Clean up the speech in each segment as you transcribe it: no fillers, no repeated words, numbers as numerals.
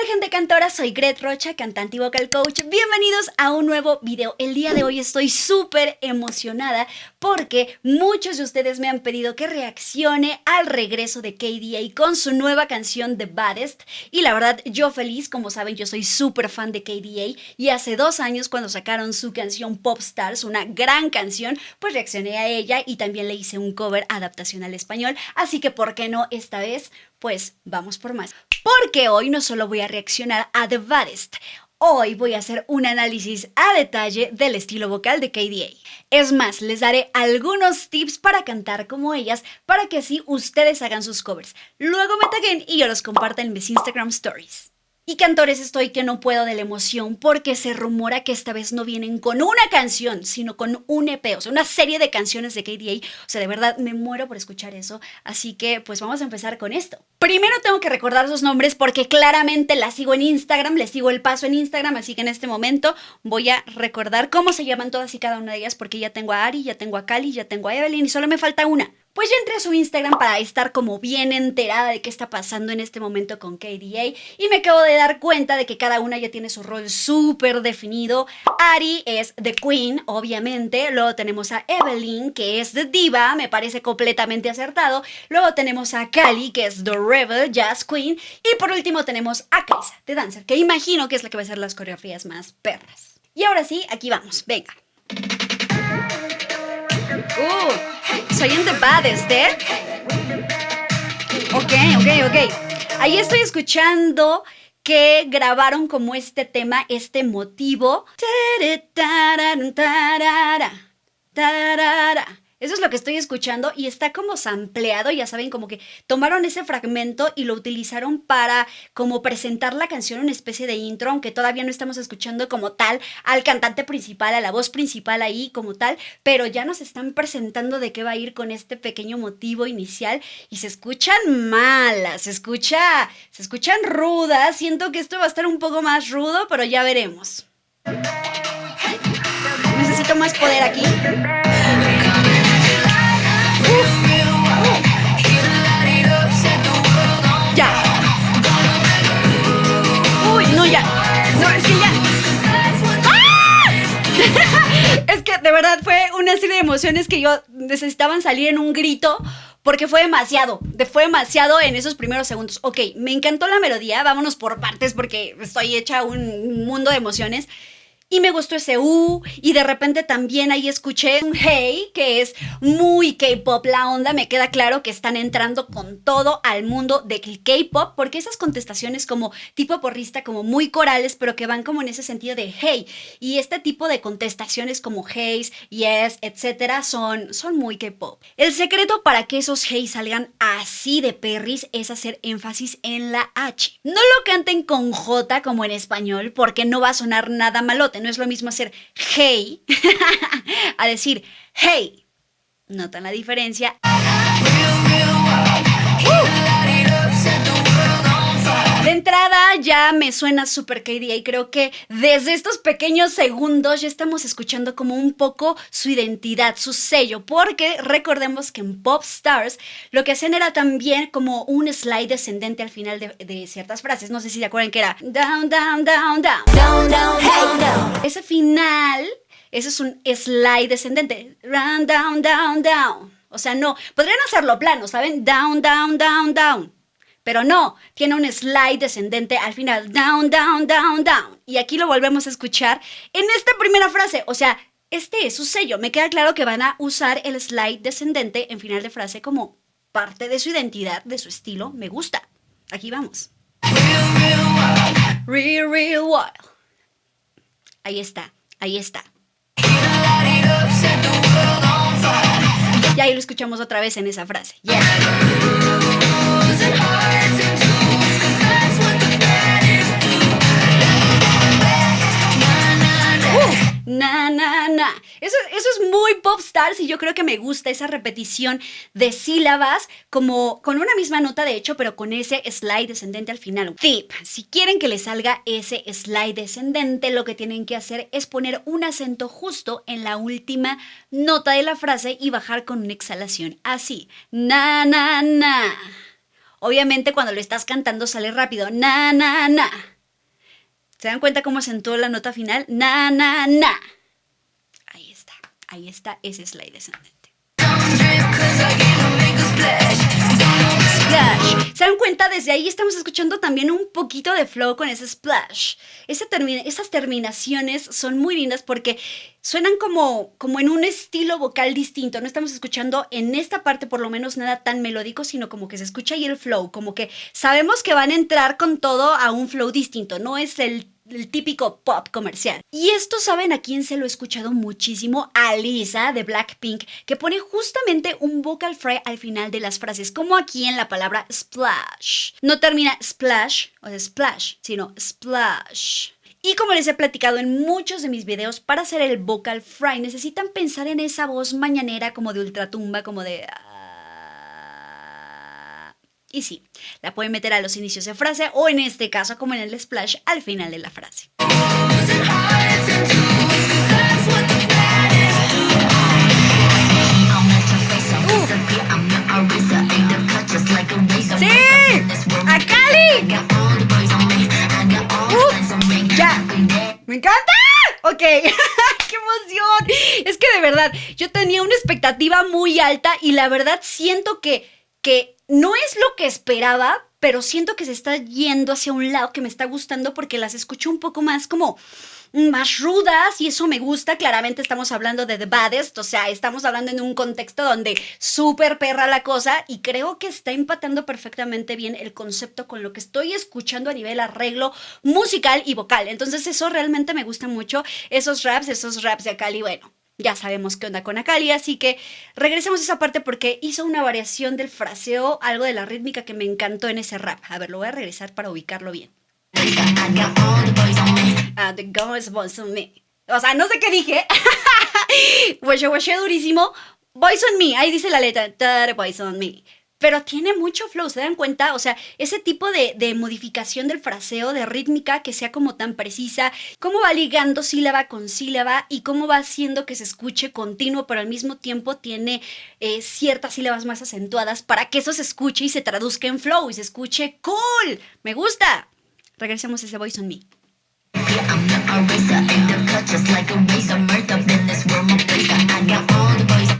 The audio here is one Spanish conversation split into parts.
tal, gente cantora? Soy Gret Rocha, cantante y vocal coach. Bienvenidos a un nuevo video. El día de hoy estoy súper emocionada porque muchos de ustedes me han pedido que reaccione al regreso de KDA con su nueva canción The Baddest. Y la verdad, yo feliz. Como saben, yo soy súper fan de KDA y hace 2 años, cuando sacaron su canción Pop Stars, una gran canción, pues reaccioné a ella y también le hice un cover adaptación al español. Así que, ¿por qué no esta vez? Pues vamos por más. Porque hoy no solo voy a reaccionar a The Baddest, hoy voy a hacer un análisis a detalle del estilo vocal de KDA. Es más, les daré algunos tips para cantar como ellas, para que así ustedes hagan sus covers. Luego me taguen y yo los comparto en mis Instagram Stories. Y cantores, estoy que no puedo de la emoción porque se rumora que esta vez no vienen con una canción, sino con un EP, o sea, una serie de canciones de KDA. O sea, de verdad me muero por escuchar eso. Así que pues vamos a empezar con esto. Primero tengo que recordar sus nombres porque claramente las sigo en Instagram, les sigo el paso en Instagram, así que en este momento voy a recordar cómo se llaman todas y cada una de ellas, porque ya tengo a Ari, ya tengo a Cali, ya tengo a Evelyn y solo me falta una. Pues ya entré a su Instagram para estar como bien enterada de qué está pasando en este momento con KDA y me acabo de dar cuenta de que cada una ya tiene su rol súper definido. Ari es The Queen, obviamente. Luego tenemos a Evelyn, que es The Diva, me parece completamente acertado. Luego tenemos a Cali, que es The Rebel, Jazz Queen. Y por último tenemos a Kaisa, The Dancer, que imagino que es la que va a hacer las coreografías más perras. Y ahora sí, aquí vamos, venga. Soy en The Baddest, ¿eh? Ok. Ahí estoy escuchando que grabaron como este tema, este motivo. Eso es lo que estoy escuchando y está como sampleado, ya saben, como que tomaron ese fragmento y lo utilizaron para como presentar la canción, una especie de intro, aunque todavía no estamos escuchando como tal al cantante principal, a la voz principal ahí como tal, pero ya nos están presentando de qué va a ir con este pequeño motivo inicial y se escuchan malas, se escuchan rudas. Siento que esto va a estar un poco más rudo, pero ya veremos. Necesito más poder aquí. Ya. Uy, no, ya. No, es que ya. ¡Ah! Es que de verdad fue una serie de emociones que yo necesitaban salir en un grito. Porque fue demasiado en esos primeros segundos. Ok, me encantó la melodía, vámonos por partes porque estoy hecha un mundo de emociones. Y me gustó ese y de repente también ahí escuché un hey, que es muy K-pop la onda. Me queda claro que están entrando con todo al mundo del K-pop, porque esas contestaciones como tipo porrista, como muy corales, pero que van como en ese sentido de hey. Y este tipo de contestaciones como heys, yes, etcétera, son muy K-pop. El secreto para que esos hey salgan así de perris es hacer énfasis en la H. No lo canten con J como en español, porque no va a sonar nada malote. No es lo mismo hacer hey a decir hey. ¿Notan la diferencia? De entrada ya me suena super KDA y creo que desde estos pequeños segundos ya estamos escuchando como un poco su identidad, su sello, porque recordemos que en Pop Stars lo que hacían era también como un slide descendente al final de ciertas frases. No sé si se acuerdan que era down, down, down, down, down, down, down, down. Ese final, ese es un slide descendente, down, down, down, down. O sea, no, podrían hacerlo plano, ¿saben? Down, down, down, down. Pero no, tiene un slide descendente al final, down, down, down, down. Y aquí lo volvemos a escuchar en esta primera frase. O sea, este es su sello. Me queda claro que van a usar el slide descendente en final de frase como parte de su identidad, de su estilo. Me gusta. Aquí vamos. Real, real wild. Ahí está. Y ahí lo escuchamos otra vez en esa frase. Yeah. Na. Eso es muy Pop Stars y yo creo que me gusta esa repetición de sílabas como con una misma nota de hecho, pero con ese slide descendente al final. Tip, si quieren que les salga ese slide descendente, lo que tienen que hacer es poner un acento justo en la última nota de la frase y bajar con una exhalación así. Na. Obviamente cuando lo estás cantando sale rápido. Na. ¿Se dan cuenta cómo acentúo la nota final? Na, na, na. Ahí está ese slide descendente. Splash. ¿Se dan cuenta? Desde ahí estamos escuchando también un poquito de flow con ese splash. Esas terminaciones son muy lindas porque suenan como en un estilo vocal distinto. No estamos escuchando en esta parte por lo menos nada tan melódico, sino como que se escucha ahí el flow, como que sabemos que van a entrar con todo a un flow distinto. No es el típico pop comercial. Y esto, ¿saben a quién se lo he escuchado muchísimo? A Lisa de Blackpink, que pone justamente un vocal fry al final de las frases, como aquí en la palabra splash. No termina splash o de splash, sino splash. Y como les he platicado en muchos de mis videos, para hacer el vocal fry necesitan pensar en esa voz mañanera como de ultratumba, como de... Y sí, la pueden meter a los inicios de frase o en este caso, como en el splash, al final de la frase. ¡Sí! ¡A Cali! ¡Ya! ¡Me encanta! Ok, ¡qué emoción! Es que de verdad, yo tenía una expectativa muy alta y la verdad siento que no es lo que esperaba, pero siento que se está yendo hacia un lado que me está gustando porque las escucho un poco más como más rudas y eso me gusta. Claramente estamos hablando de The Baddest, o sea, estamos hablando en un contexto donde súper perra la cosa y creo que está empatando perfectamente bien el concepto con lo que estoy escuchando a nivel arreglo musical y vocal. Entonces eso realmente me gusta mucho, esos raps de Akali, bueno. Ya sabemos qué onda con Akali, así que regresemos a esa parte porque hizo una variación del fraseo, algo de la rítmica que me encantó en ese rap. A ver, lo voy a regresar para ubicarlo bien. The girls boys on me. O sea, no sé qué dije. Washe durísimo. Boys on me, ahí dice la letra. Boys on me. Pero tiene mucho flow, ¿se dan cuenta? O sea, ese tipo de modificación del fraseo, de rítmica, que sea como tan precisa, cómo va ligando sílaba con sílaba y cómo va haciendo que se escuche continuo, pero al mismo tiempo tiene ciertas sílabas más acentuadas para que eso se escuche y se traduzca en flow y se escuche cool. ¡Me gusta! Regresemos a ese Boys on Me.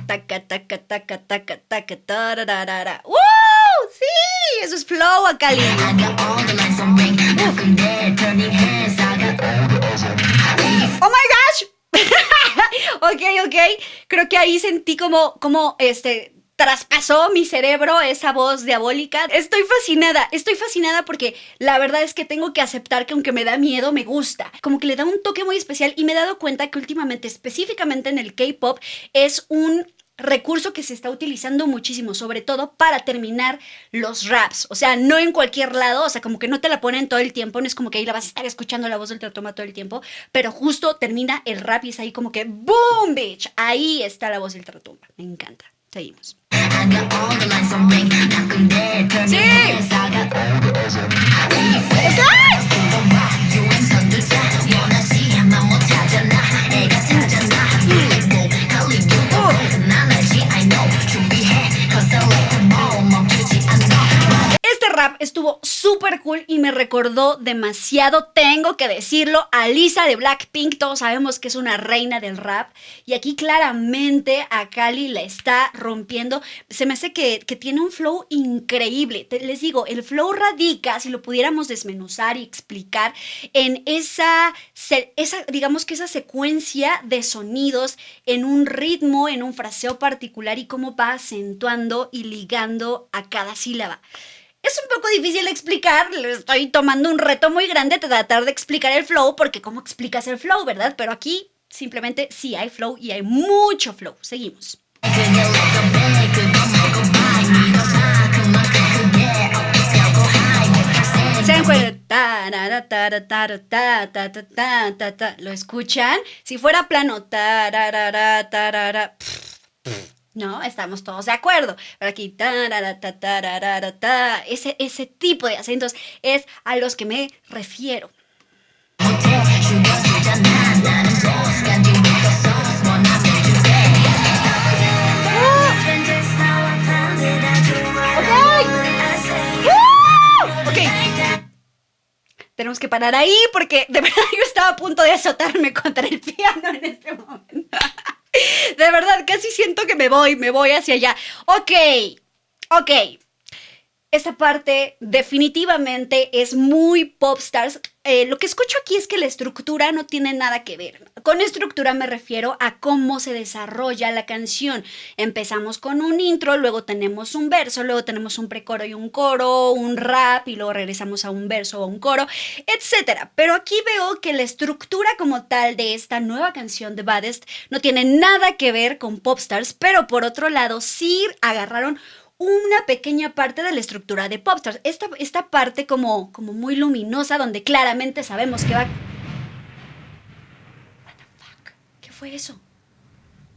Taca, taca, taca, taca, taca, tararara. ¡Woo! ¡Sí! Eso es flow, Akali. ¡Oh my gosh! Ok. Creo que ahí sentí como traspasó mi cerebro esa voz diabólica. Estoy fascinada porque la verdad es que tengo que aceptar que aunque me da miedo, me gusta. Como que le da un toque muy especial y me he dado cuenta que últimamente, específicamente en el K-pop, es un recurso que se está utilizando muchísimo, sobre todo para terminar los raps. O sea, no en cualquier lado, o sea, como que no te la ponen todo el tiempo, no es como que ahí la vas a estar escuchando la voz del ultratumba todo el tiempo, pero justo termina el rap y es ahí como que ¡boom, bitch! Ahí está la voz del ultratumba. Me encanta. Seguimos. ¡Sí! Este rap estuvo súper cool y me recordó demasiado, tengo que decirlo, a Lisa de Blackpink. Todos sabemos que es una reina del rap y aquí claramente Akali la está rompiendo. Se me hace que tiene un flow increíble. Les digo, el flow radica, si lo pudiéramos desmenuzar y explicar, en digamos que esa secuencia de sonidos en un ritmo, en un fraseo particular y cómo va acentuando y ligando a cada sílaba. Es un poco difícil de explicar, le estoy tomando un reto muy grande de tratar de explicar el flow, porque ¿cómo explicas el flow, verdad? Pero aquí simplemente sí hay flow y hay mucho flow. Seguimos. ¿Se dan cuenta? ¿Lo escuchan? Si fuera plano, no, estamos todos de acuerdo. Pero aquí, ese tipo de acentos es a los que me refiero. tenemos que parar ahí porque de verdad yo estaba a punto de azotarme contra el piano en este momento. De verdad, casi siento que me voy hacia allá. Ok. Esta parte definitivamente es muy Popstars. Lo que escucho aquí es que la estructura no tiene nada que ver. Con estructura me refiero a cómo se desarrolla la canción. Empezamos con un intro, luego tenemos un verso, luego tenemos un precoro y un coro, un rap y luego regresamos a un verso o un coro, etc. Pero aquí veo que la estructura como tal de esta nueva canción de Baddest no tiene nada que ver con Popstars, pero por otro lado sí agarraron una pequeña parte de la estructura de Popstars. Esta parte como muy luminosa, donde claramente sabemos que va... What the fuck? ¿Qué fue eso?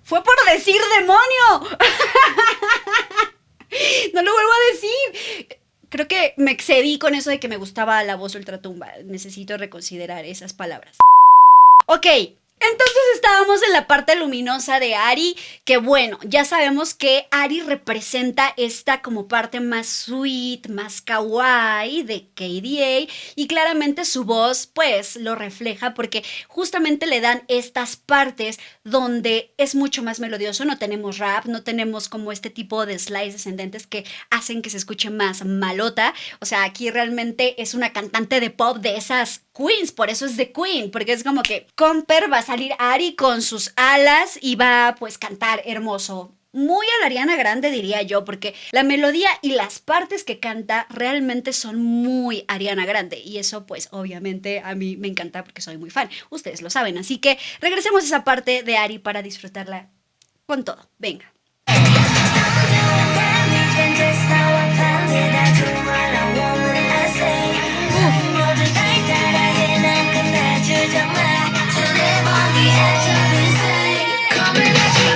¡Fue por decir demonio! No lo vuelvo a decir. Creo que me excedí con eso de que me gustaba la voz ultratumba. Necesito reconsiderar esas palabras. Ok. Entonces estábamos en la parte luminosa de Ari, que bueno, ya sabemos que Ari representa esta como parte más sweet, más kawaii de KDA y claramente su voz pues lo refleja porque justamente le dan estas partes donde es mucho más melodioso, no tenemos rap, no tenemos como este tipo de slides descendentes que hacen que se escuche más malota, o sea, aquí realmente es una cantante de pop de esas Queens, por eso es de Queen, porque es como que Comper va a salir Ari con sus alas y va pues cantar hermoso. Muy a la Ariana Grande diría yo, porque la melodía y las partes que canta realmente son muy Ariana Grande y eso pues obviamente a mí me encanta porque soy muy fan, ustedes lo saben, así que regresemos a esa parte de Ari para disfrutarla con todo, venga.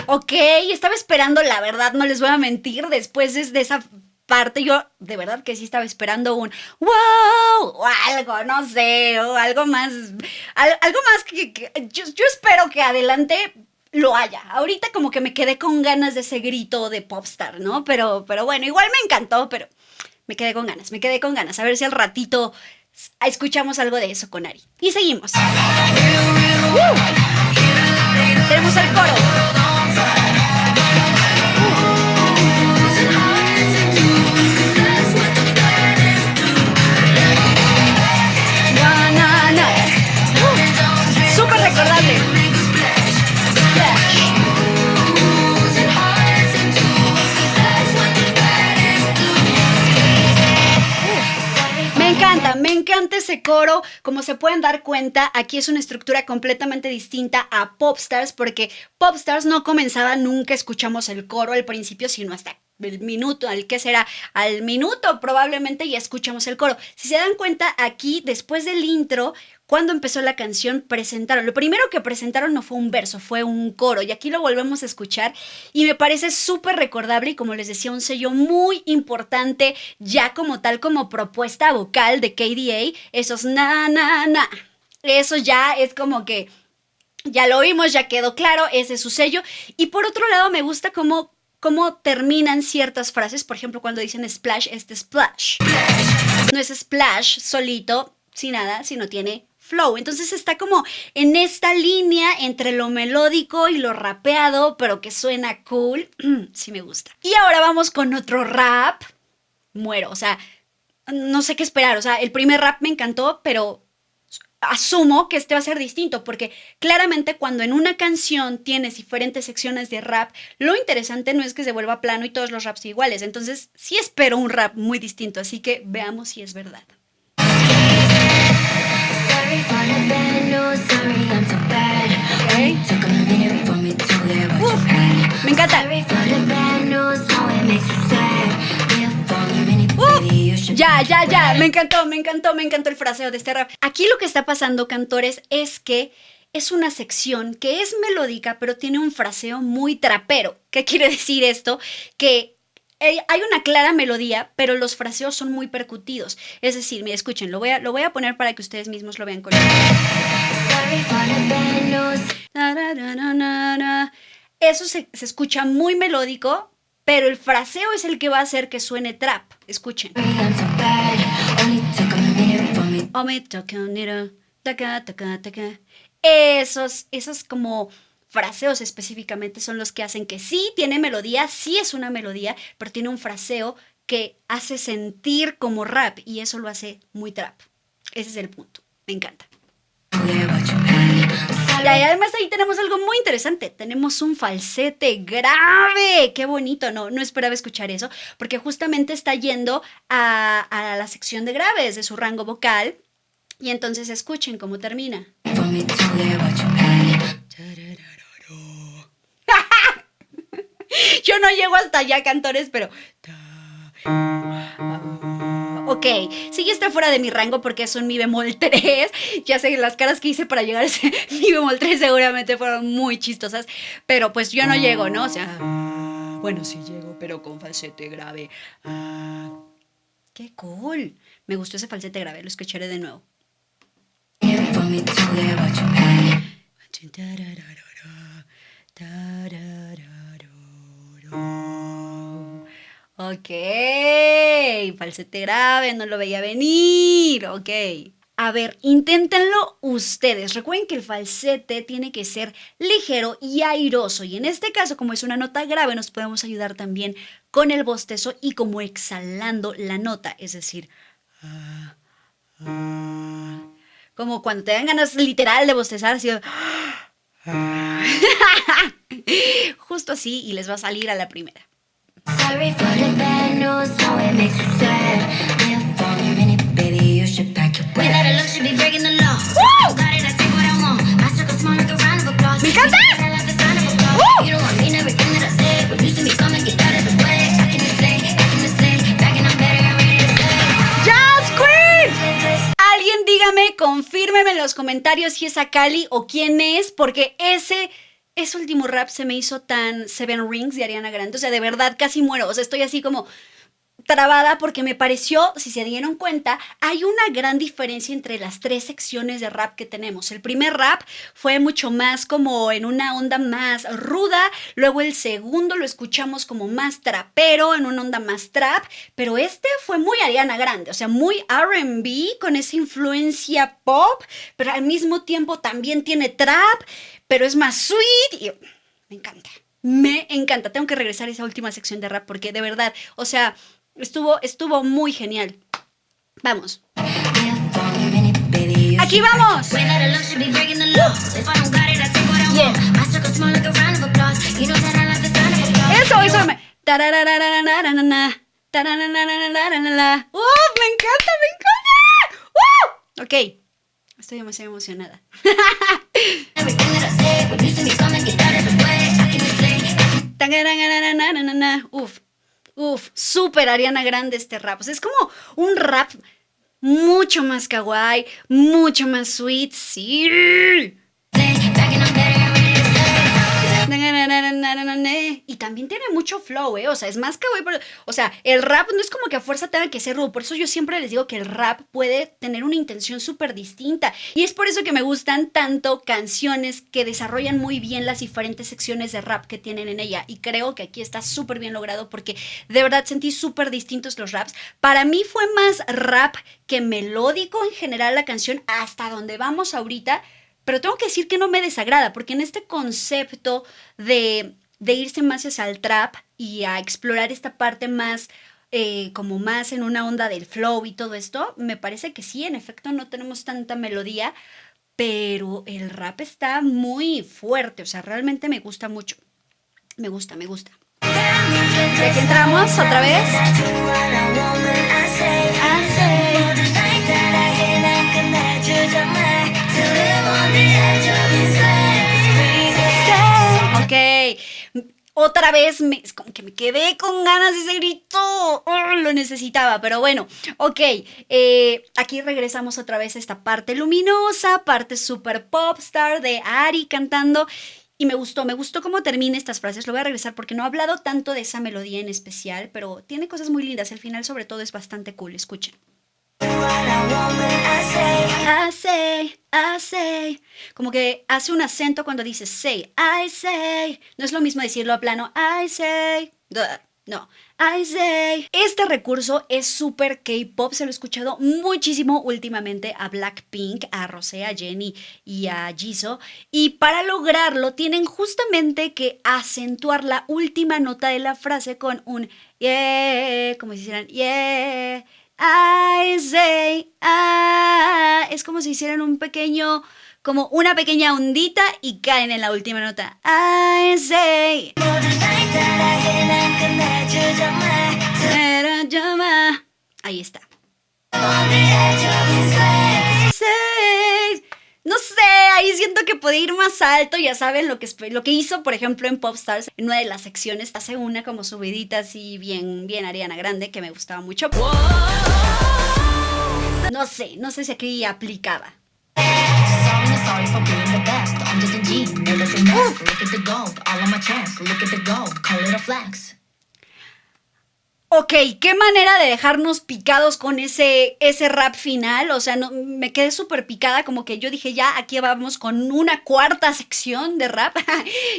Ok, estaba esperando, la verdad, no les voy a mentir, después de esa parte yo de verdad que sí estaba esperando un wow o algo, no sé, o algo más que yo espero que adelante lo haya. Ahorita como que me quedé con ganas de ese grito de popstar, ¿no? Pero bueno, igual me encantó, pero me quedé con ganas. A ver si al ratito escuchamos algo de eso con Ari. Y seguimos. Tenemos el coro. Súper recordable. Me encanta ese coro. Como se pueden dar cuenta, aquí es una estructura completamente distinta a Popstars, porque Popstars no comenzaba, nunca escuchamos el coro al principio, sino hasta el minuto, al minuto probablemente ya escuchamos el coro. Si se dan cuenta, aquí después del intro, cuando empezó la canción, lo primero que presentaron no fue un verso, fue un coro, y aquí lo volvemos a escuchar y me parece súper recordable y, como les decía, un sello muy importante ya como tal, como propuesta vocal de KDA, esos na, na, na, eso ya es como que ya lo vimos, ya quedó claro, ese es su sello. Y por otro lado me gusta cómo terminan ciertas frases, por ejemplo cuando dicen splash, splash no es splash solito, sin nada, sino tiene flow. Entonces está como en esta línea entre lo melódico y lo rapeado, pero que suena cool. Sí me gusta. Y ahora vamos con otro rap. Muero, o sea, no sé qué esperar. O sea, el primer rap me encantó, pero asumo que este va a ser distinto, porque claramente cuando en una canción tienes diferentes secciones de rap, lo interesante no es que se vuelva plano y todos los raps iguales. Entonces sí espero un rap muy distinto, así que veamos si es verdad. Okay. Me encanta. Ya, me encantó el fraseo de este rap. Aquí lo que está pasando, cantores, es que es una sección que es melódica, pero tiene un fraseo muy trapero. ¿Qué quiere decir esto? Que hay una clara melodía, pero los fraseos son muy percutidos. Es decir, mira, escuchen, lo voy a poner para que ustedes mismos lo vean conmigo. Eso se escucha muy melódico, pero el fraseo es el que va a hacer que suene trap. Escuchen. Ome toconero, taca, taca, taca. Esos como fraseos específicamente son los que hacen que sí tiene melodía, sí es una melodía, pero tiene un fraseo que hace sentir como rap y eso lo hace muy trap. Ese es el punto. Me encanta. Y además ahí tenemos algo muy interesante. Tenemos un falsete grave. Qué bonito. No esperaba escuchar eso. Porque justamente está yendo a la sección de graves de su rango vocal. Y entonces escuchen cómo termina. Yo no llego hasta allá, cantores, pero... Ok, sí ya está fuera de mi rango porque es un mi bemol 3. Ya sé, las caras que hice para llegar a ese mi bemol 3 seguramente fueron muy chistosas. Pero pues yo no llego, ¿no? O sea, bueno, sí llego, pero con falsete grave. ¡Qué cool! Me gustó ese falsete grave, lo escucharé de nuevo. Ok, falsete grave, no lo veía venir. Ok. A ver, inténtenlo ustedes. Recuerden que el falsete tiene que ser ligero y airoso. Y en este caso, como es una nota grave, nos podemos ayudar también con el bostezo y como exhalando la nota. Es decir, como cuando te dan ganas literal de bostezar, así. Justo así y les va a salir a la primera. Sorry for the bad news, how it makes you sad. Live for a minute, baby, you should pack your bags. Without a look, should be breaking the law. Woo! Got it, I take what I want. My circle small like a round of applause. ¡Me encanta! Woo! You know I mean everything that I say, but you see me coming, get out of the way. Back in the sleigh, back and I'm better, I'm ready to slay. ¡Jazz Queen! Alguien dígame, confírmeme en los comentarios si es a Cali o quién es, porque ese último rap se me hizo tan Seven Rings de Ariana Grande. O sea, de verdad casi muero. O sea, estoy así como trabada porque me pareció, si se dieron cuenta, hay una gran diferencia entre las tres secciones de rap que tenemos. El primer rap fue mucho más como en una onda más ruda, luego el segundo lo escuchamos como más trapero, en una onda más trap, pero este fue muy Ariana Grande, o sea, muy R&B con esa influencia pop, pero al mismo tiempo también tiene trap, pero es más sweet y me encanta. Me encanta. Tengo que regresar a esa última sección de rap porque de verdad, o sea, estuvo muy genial. Vamos. ¡Aquí vamos! Eso. Me encanta. Ok. Estoy demasiado emocionada. Súper Ariana Grande este rap. O sea, es como un rap mucho más kawaii, mucho más sweet, sí. Y también tiene mucho flow, o sea, es más kawaii, pero, o sea, el rap no es como que a fuerza tenga que ser rudo, por eso yo siempre les digo que el rap puede tener una intención súper distinta, y es por eso que me gustan tanto canciones que desarrollan muy bien las diferentes secciones de rap que tienen en ella, y creo que aquí está súper bien logrado, porque de verdad sentí súper distintos los raps. Para mí fue más rap que melódico en general la canción, hasta donde vamos ahorita. Pero tengo que decir que no me desagrada, porque en este concepto de irse más hacia el trap y a explorar esta parte más, como más en una onda del flow y todo esto, me parece que sí, en efecto no tenemos tanta melodía, pero el rap está muy fuerte, o sea, realmente me gusta mucho. Me gusta. Y aquí entramos otra vez. Ok, otra vez como que me quedé con ganas de ese grito. Lo necesitaba, pero bueno, ok. Aquí regresamos otra vez a esta parte luminosa, parte super popstar de Ari cantando. Y me gustó cómo termina estas frases. Lo voy a regresar porque no he hablado tanto de esa melodía en especial, pero tiene cosas muy lindas. El final sobre todo es bastante cool. Escuchen. I say. Como que hace un acento cuando dice say. I say. No es lo mismo decirlo a plano. I say. No, I say. Este recurso es súper K-pop, se lo he escuchado muchísimo últimamente a Blackpink, a Rosé, a Jennie y a Jisoo. Y para lograrlo tienen justamente que acentuar la última nota de la frase con un yeah, como si hicieran yeah, I say, ah. Es como si hicieran un pequeño, como una pequeña ondita y caen en la última nota. I say. Ahí está. No sé, ahí siento que puede ir más alto, ya saben lo que hizo, por ejemplo, en Popstars, en una de las secciones, hace una como subidita así, bien, bien Ariana Grande, que me gustaba mucho. No sé si aquí aplicaba. Ok, qué manera de dejarnos picados con ese rap final. O sea, no, me quedé súper picada, como que yo dije, ya aquí vamos con una cuarta sección de rap.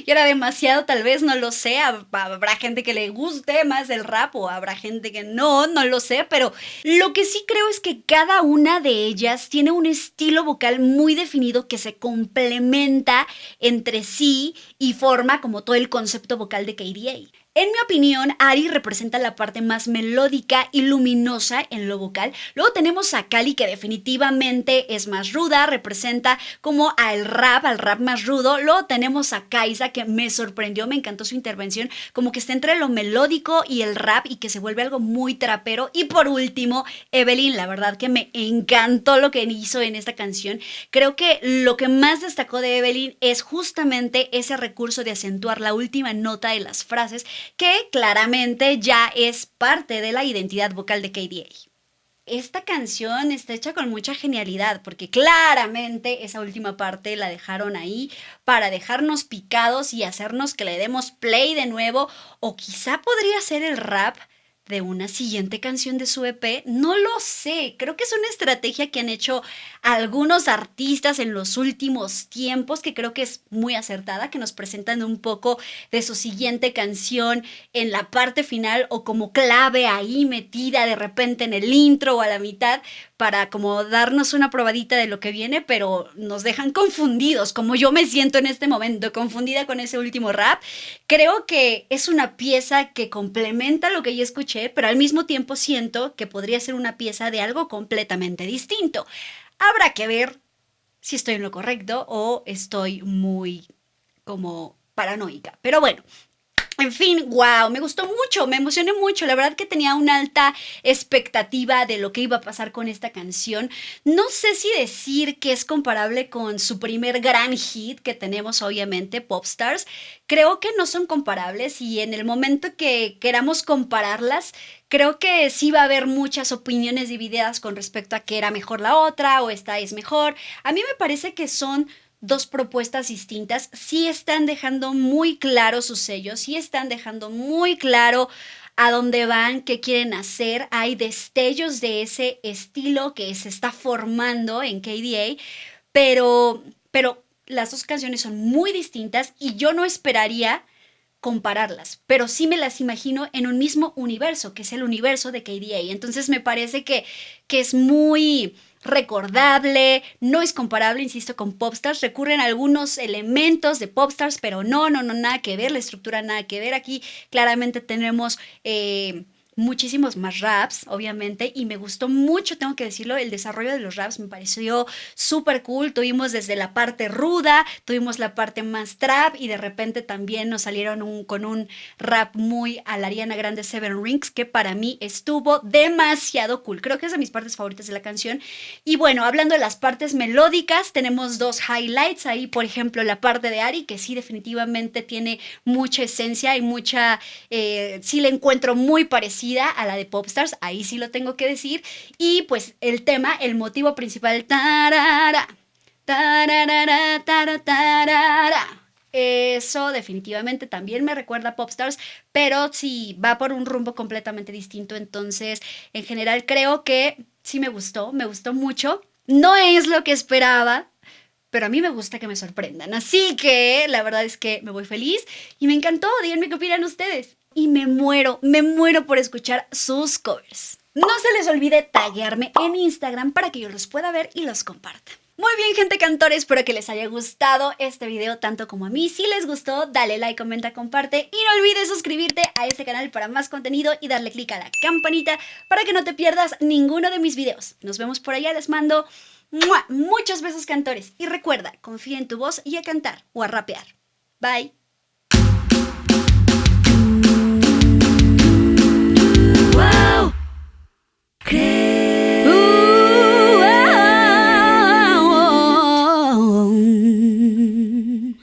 Y era demasiado, tal vez, no lo sé. Habrá gente que le guste más el rap o habrá gente que no lo sé. Pero lo que sí creo es que cada una de ellas tiene un estilo vocal muy definido que se complementa entre sí y forma como todo el concepto vocal de KDA. En mi opinión, Ari representa la parte más melódica y luminosa en lo vocal. Luego tenemos a Kali, que definitivamente es más ruda, representa como al rap más rudo. Luego tenemos a Kaisa, que me sorprendió, me encantó su intervención, como que está entre lo melódico y el rap y que se vuelve algo muy trapero. Y por último, Evelyn, la verdad que me encantó lo que hizo en esta canción. Creo que lo que más destacó de Evelyn es justamente ese recurso de acentuar la última nota de las frases, que claramente ya es parte de la identidad vocal de KDA. Esta canción está hecha con mucha genialidad porque claramente esa última parte la dejaron ahí para dejarnos picados y hacernos que le demos play de nuevo, o quizá podría ser el rap de una siguiente canción de su EP, no lo sé. Creo que es una estrategia que han hecho algunos artistas en los últimos tiempos, que creo que es muy acertada, que nos presentan un poco de su siguiente canción en la parte final o como clave ahí metida de repente en el intro o a la mitad, para como darnos una probadita de lo que viene, pero nos dejan confundidos, como yo me siento en este momento, confundida con ese último rap. Creo que es una pieza que complementa lo que yo escuché, pero al mismo tiempo siento que podría ser una pieza de algo completamente distinto. Habrá que ver si estoy en lo correcto o estoy muy como paranoica. Pero bueno, en fin, wow, me gustó mucho, me emocioné mucho. La verdad que tenía una alta expectativa de lo que iba a pasar con esta canción. No sé si decir que es comparable con su primer gran hit que tenemos, obviamente, Popstars. Creo que no son comparables y en el momento que queramos compararlas, creo que sí va a haber muchas opiniones divididas con respecto a que era mejor la otra o esta es mejor. A mí me parece que son dos propuestas distintas. Sí están dejando muy claro sus sellos, sí están dejando muy claro a dónde van, qué quieren hacer. Hay destellos de ese estilo que se está formando en KDA, pero las dos canciones son muy distintas y yo no esperaría compararlas, pero sí me las imagino en un mismo universo, que es el universo de KDA. Entonces me parece que es muy recordable, no es comparable, insisto, con Popstars. Recurren a algunos elementos de Popstars, pero no, nada que ver, la estructura nada que ver. Aquí claramente tenemos muchísimos más raps, obviamente, y me gustó mucho, tengo que decirlo, el desarrollo de los raps me pareció súper cool. Tuvimos desde la parte ruda, tuvimos la parte más trap y de repente también nos salieron con un rap muy a la Ariana Grande Seven Rings, que para mí estuvo demasiado cool. Creo que es de mis partes favoritas de la canción. Y bueno, hablando de las partes melódicas, tenemos dos highlights ahí, por ejemplo, la parte de Ari, que sí definitivamente tiene mucha esencia y mucha, sí le encuentro muy parecida a la de Popstars, ahí sí lo tengo que decir. Y pues el tema, el motivo principal, tarara, tarara, tarara, tarara. Eso definitivamente también me recuerda a Popstars, pero sí va por un rumbo completamente distinto. Entonces, en general creo que sí me gustó mucho. No es lo que esperaba, pero a mí me gusta que me sorprendan. Así que la verdad es que me voy feliz y me encantó. Díganme qué opinan ustedes. y me muero por escuchar sus covers. No se les olvide taguearme en Instagram para que yo los pueda ver y los comparta. Muy bien, gente cantora, espero que les haya gustado este video tanto como a mí. Si les gustó, dale like, comenta, comparte y no olvides suscribirte a este canal para más contenido y darle click a la campanita para que no te pierdas ninguno de mis videos. Nos vemos por allá, les mando muchos besos cantores y recuerda, confía en tu voz y a cantar o a rapear. Bye.